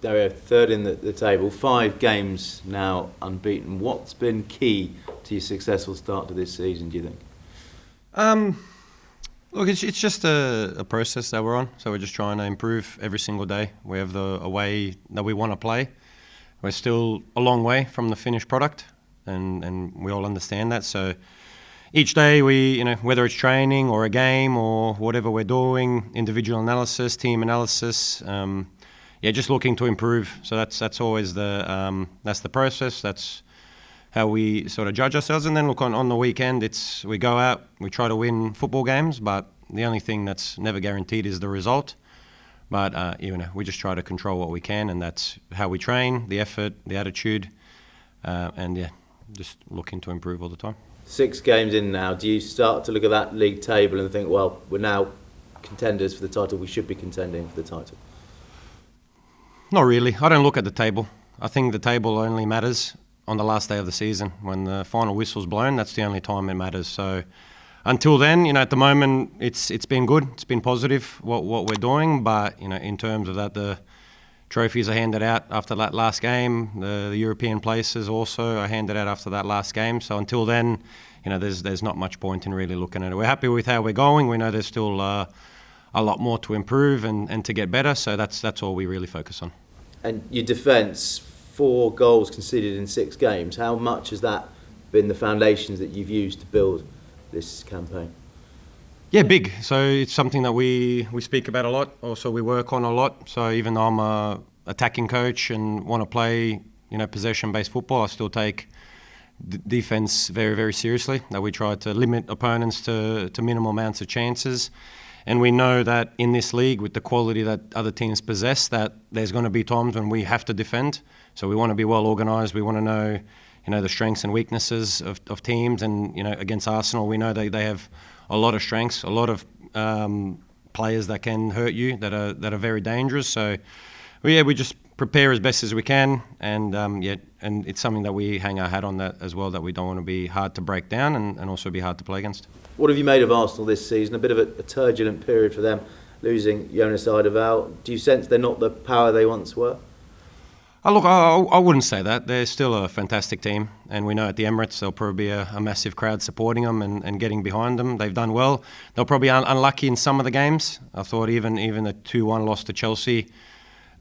Dario, third in the table, 5 games now unbeaten. What's been key to your successful start to this season, do you think? Look, it's just a process that we're on. So we're just trying to improve every single day. We have a way that we want to play. We're still a long way from the finished product, and we all understand that. So each day we, whether it's training or a game or whatever we're doing, individual analysis, team analysis, just looking to improve. So that's always that's the process. That's how we sort of judge ourselves. And then look, on the weekend, we go out, we try to win football games, but the only thing that's never guaranteed is the result. But we just try to control what we can, and that's how we train, the effort, the attitude, just looking to improve all the time. 6 games in now, do you start to look at that league table and think, well, we're now contenders for the title, we should be contending for the title? Not really. I don't look at the table. I think the table only matters on the last day of the season. When the final whistle's blown, that's the only time it matters. So until then, at the moment, it's been good. It's been positive what we're doing. But in terms of that, the trophies are handed out after that last game. The European places also are handed out after that last game. So until then, there's not much point in really looking at it. We're happy with how we're going. We know there's still a lot more to improve and to get better. So that's all we really focus on. And your defence, 4 goals conceded in 6 games. How much has that been the foundations that you've used to build this campaign? Yeah, big. So it's something that we speak about a lot. Also, we work on a lot. So even though I'm a attacking coach and want to play, possession-based football, I still take defence very, very seriously. That we try to limit opponents to minimal amounts of chances. And we know that in this league, with the quality that other teams possess, that there's going to be times when we have to defend. So we want to be well organised. We want to know, the strengths and weaknesses of teams. And, against Arsenal, we know they have a lot of strengths, a lot of players that can hurt you, that are very dangerous. So, we just prepare as best as we can. And, and it's something that we hang our hat on that as well, that we don't want to be hard to break down and also be hard to play against. What have you made of Arsenal this season? A bit of a turbulent period for them, losing Jonas Eidevall. Do you sense they're not the power they once were? Look, I wouldn't say that. They're still a fantastic team, and we know at the Emirates there'll probably be a massive crowd supporting them and getting behind them. They've done well. They're probably unlucky in some of the games. I thought even the 2-1 loss to Chelsea,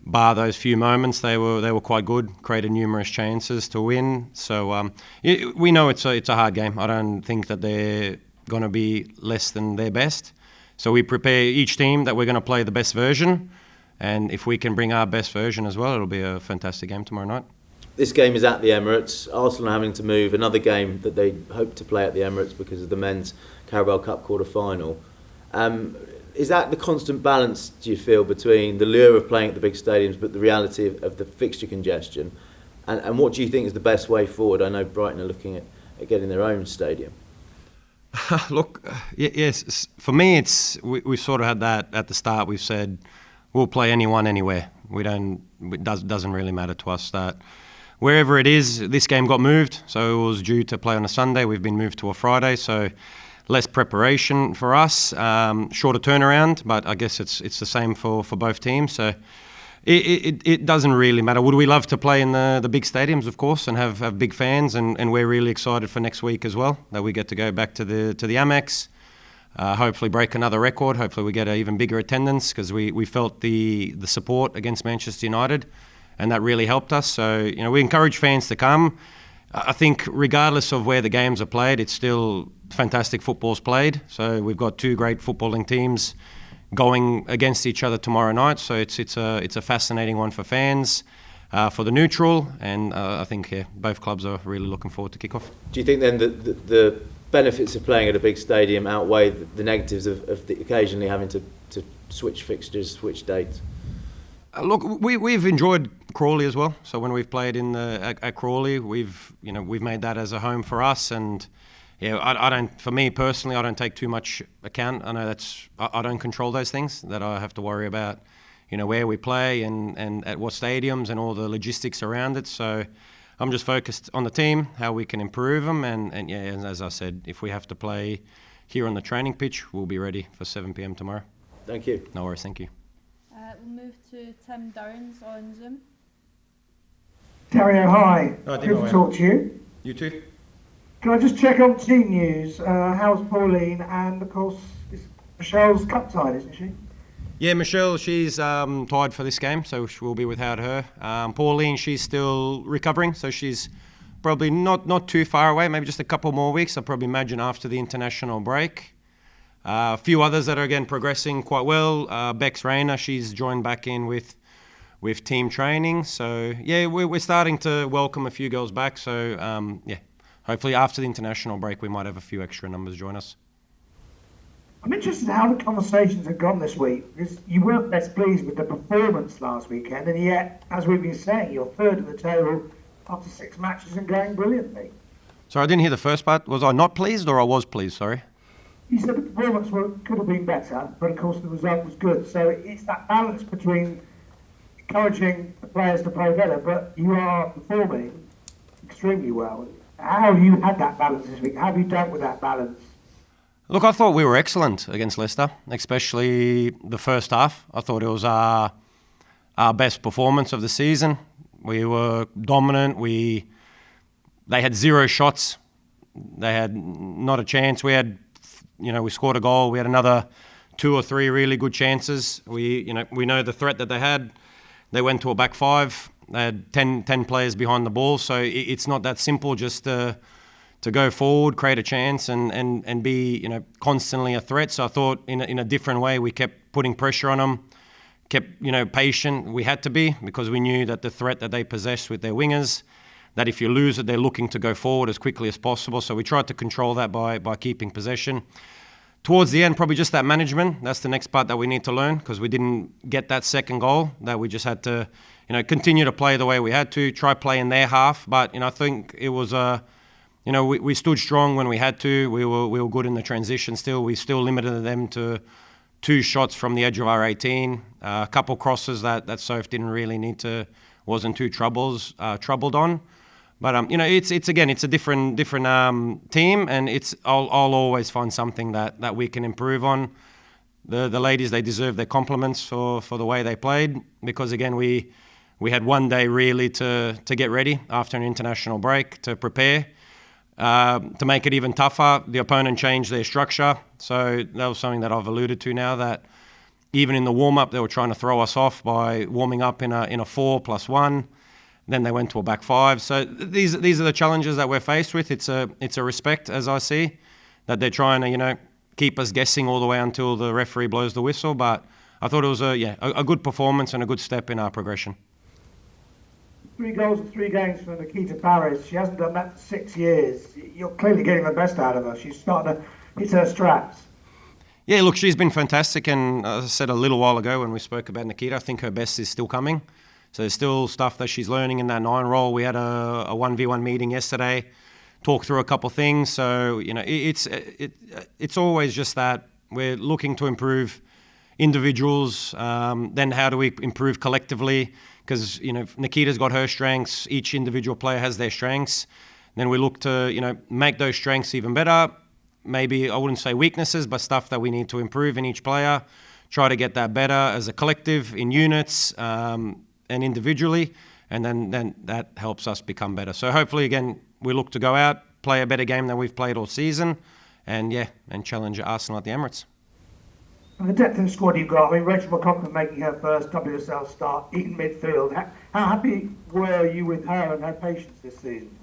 bar those few moments, they were quite good. Created numerous chances to win. So we know it's a hard game. I don't think that they're going to be less than their best. So we prepare each team that we're going to play the best version. And if we can bring our best version as well, it'll be a fantastic game tomorrow night. This game is at the Emirates. Arsenal are having to move another game that they hope to play at the Emirates because of the men's Carabao Cup quarter-final. Is that the constant balance, do you feel, between the lure of playing at the big stadiums but the reality of the fixture congestion? And what do you think is the best way forward? I know Brighton are looking at getting their own stadium. Look, yes, for me, we sort of had that at the start. We've said we'll play anyone, anywhere. It doesn't really matter to us that wherever it is. This game got moved, so it was due to play on a Sunday. We've been moved to a Friday, so less preparation for us, shorter turnaround. But I guess it's the same for both teams. So it doesn't really matter. Would we love to play in the big stadiums, of course, and have big fans? And we're really excited for next week as well, that we get to go back to the Amex. Hopefully break another record. Hopefully we get an even bigger attendance, because we felt the support against Manchester United, and that really helped us. So we encourage fans to come. I think regardless of where the games are played, it's still fantastic football's played. So we've got 2 great footballing teams going against each other tomorrow night. So it's a fascinating one for fans, for the neutral, and I think both clubs are really looking forward to kick off. Do you think then that the benefits of playing at a big stadium outweigh the negatives of occasionally having to switch fixtures, switch dates? Look, we've enjoyed Crawley as well. So when we've played at Crawley, we've made that as a home for us. And I don't. For me personally, I don't take too much account. I know I don't control those things. That I have to worry about, where we play and at what stadiums and all the logistics around it. So I'm just focused on the team, how we can improve them, and as I said, if we have to play here on the training pitch, we'll be ready for 7 p.m. tomorrow. Thank you. No worries, thank you. We'll move to Tim Durrans on Zoom. Dario, hi. Oh, Good to talk to you. You too? Can I just check on team news? How's Pauline? And of course, Michelle's cup tied, isn't she? Yeah, Michelle, she's tied for this game, so we'll be without her. Pauline, she's still recovering, so she's probably not too far away, maybe just a couple more weeks, I'd probably imagine, after the international break. A few others that are, again, progressing quite well. Bex Rayner, she's joined back in with team training. So, yeah, we're starting to welcome a few girls back. So, yeah, hopefully after the international break, we might have a few extra numbers join us. I'm interested in how the conversations have gone this week, because you weren't best pleased with the performance last weekend, and yet, as we've been saying, you're third at the table after 6 matches and going brilliantly. Sorry, I didn't hear the first part. Was I not pleased or I was pleased? Sorry. You said the performance could have been better, but of course the result was good. So it's that balance between encouraging the players to play better, but you are performing extremely well. How have you had that balance this week? How have you dealt with that balance? Look, I thought we were excellent against Leicester, especially the first half. I thought it was our best performance of the season. We were dominant. They had 0 shots. They had not a chance. We scored a goal. We had another 2 or 3 really good chances. We know the threat that they had. They went to a back 5. They had 10 players behind the ball. So it's not that simple just to go forward, create a chance, and be constantly a threat. So I thought in a different way we kept putting pressure on them, kept patient. We had to be, because we knew that the threat that they possessed with their wingers, that if you lose it, they're looking to go forward as quickly as possible. So we tried to control that by keeping possession. Towards the end, probably just that management. That's the next part that we need to learn, because we didn't get that second goal. That we just had to, continue to play the way we had to, try play in their half. But I think it was we stood strong when we had to. We were good in the transition still. We still limited them to 2 shots from the edge of our 18. A couple crosses that Soph didn't really wasn't too troubled on. But it's a different team, and I'll always find something that we can improve on. The ladies, they deserve their compliments for the way they played, because again we had one day really to get ready after an international break, to prepare. To make it even tougher, the opponent changed their structure. So that was something that I've alluded to now, that even in the warm-up they were trying to throw us off by warming up in a 4+1. Then they went to a back 5. So these are the challenges that we're faced with. It's a respect, as I see, that they're trying to keep us guessing all the way until the referee blows the whistle. But I thought it was a good performance and a good step in our progression. 3 goals in 3 games for Nikita Paris. She hasn't done that for 6 years. You're clearly getting the best out of her. She's starting to hit her straps. Yeah, look, she's been fantastic. And as I said a little while ago when we spoke about Nikita, I think her best is still coming. So there's still stuff that she's learning in that 9 role. We had a 1v1 meeting yesterday, talked through a couple of things. So, it's always just that we're looking to improve individuals. Then how do we improve collectively? Because, Nikita's got her strengths. Each individual player has their strengths. Then we look to, make those strengths even better. Maybe, I wouldn't say weaknesses, but stuff that we need to improve in each player. Try to get that better as a collective, in units, and individually. And then that helps us become better. So hopefully, again, we look to go out, play a better game than we've played all season. And challenge Arsenal at the Emirates. And the depth in the squad you've got, Rachel McCockman making her first WSL start in midfield. How happy were you with her and her patience this season?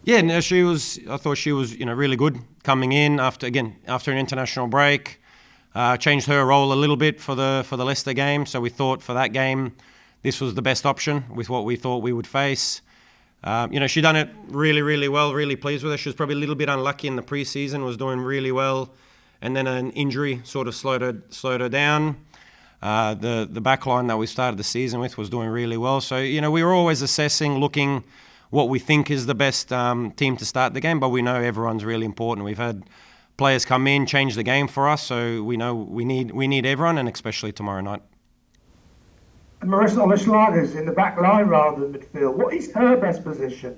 Yeah, no, I thought she was, really good coming in after an international break. Changed her role a little bit for the Leicester game. So we thought for that game, this was the best option with what we thought we would face. She done it really, really well. Really pleased with her. She was probably a little bit unlucky in the pre-season. Was doing really well. And then an injury sort of slowed her down. The back line that we started the season with was doing really well. So, we were always assessing, looking what we think is the best team to start the game, but we know everyone's really important. We've had players come in, change the game for us, so we know we need everyone, and especially tomorrow night. And Marissa Olishlarga's in the back line rather than midfield. What is her best position?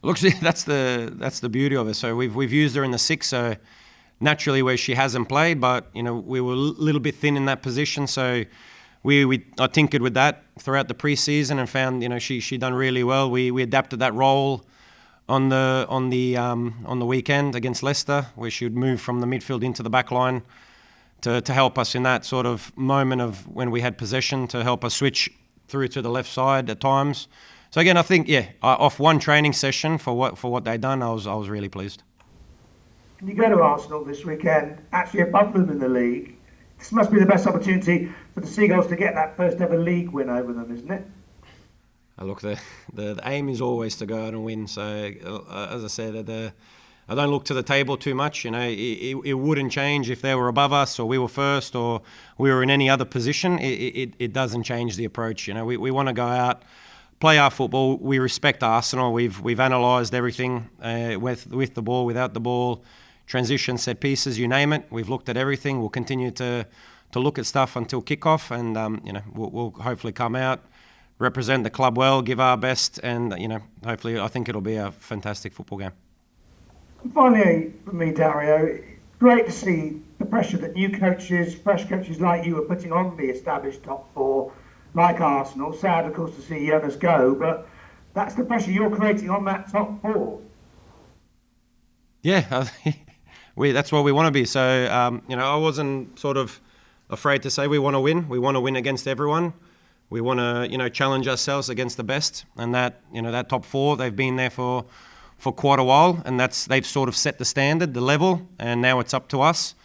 Look, that's the beauty of it. So we've used her in the 6, so naturally where she hasn't played, but we were a little bit thin in that position, so I tinkered with that throughout the pre-season and found, you know, she done really well. We adapted that role on the weekend against Leicester, where she would move from the midfield into the back line to help us in that sort of moment of when we had possession, to help us switch through to the left side at times. So again, I think, off one training session for what they done, I was really pleased. Can you go to Arsenal this weekend, actually above them in the league? This must be the best opportunity for the Seagulls to get that first ever league win over them, isn't it? Look, the aim is always to go out and win. So, as I said, I don't look to the table too much. You know, it wouldn't change if they were above us or we were first or we were in any other position. It doesn't change the approach. You know, we want to go out, play our football. We respect Arsenal. We've analysed everything with the ball, without the ball, transition, set pieces, you name it. We've looked at everything. We'll continue to look at stuff until kickoff, and we'll hopefully come out, represent the club well, give our best, and hopefully I think it'll be a fantastic football game. And finally, for me, Dario, great to see the pressure that new coaches, fresh coaches like you are putting on the established top four, like Arsenal. Sad, of course, to see Jonas go, but that's the pressure you're creating on that top four. Yeah, that's what we want to be. So, I wasn't sort of afraid to say we want to win. We want to win against everyone. We want to, challenge ourselves against the best. And that top four, they've been there for quite a while, and they've sort of set the standard, the level, and now it's up to us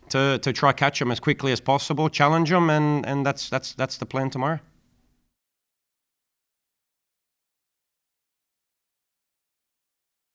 to try catch them as quickly as possible, challenge them, and that's the plan tomorrow.